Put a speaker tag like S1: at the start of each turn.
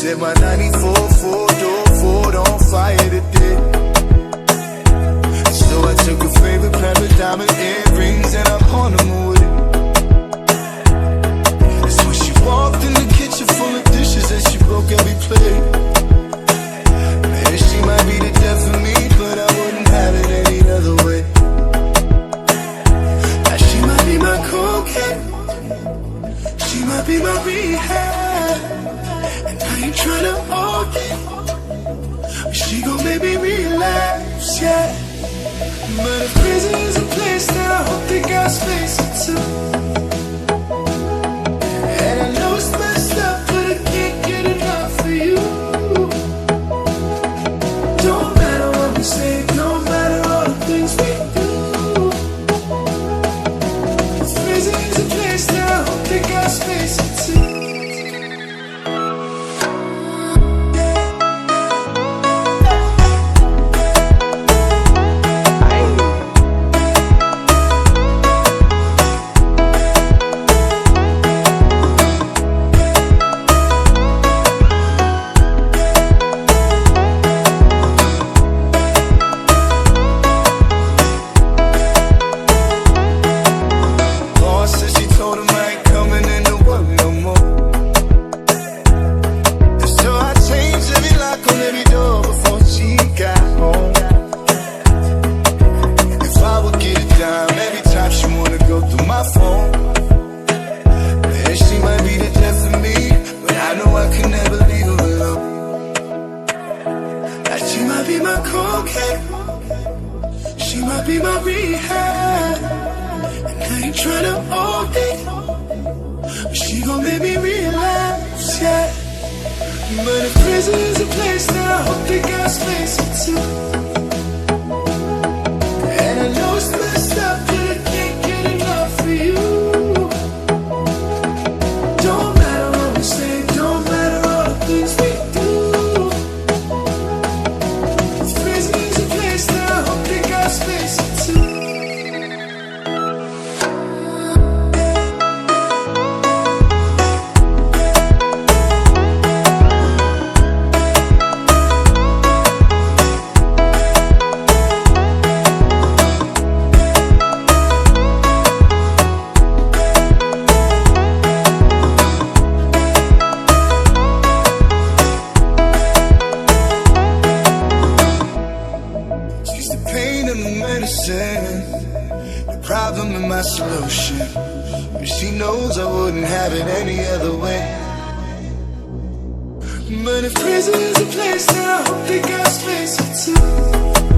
S1: Set my 94 four-door Ford on fire today. So I took her favorite pair of diamond earrings and I pawned them with it. That's when she walked in the kitchen full of dishes and she broke every plate. Man, she might be the death of me, but I wouldn't have it any other way. Now she might be my cocaine, she might be my rehab, and I ain't tryna argue, but she gon' make me relapse, yeah. But if prison is a place, then I hope they got space for two. And I know it's messed up, but I can't get enough for you. Don't matter what we say, no matter all the things we do. If prison is a place, then I hope they got space for two. The problem and my solution, but she knows I wouldn't have it any other way. But if prison is a place, then I hope they got space for two.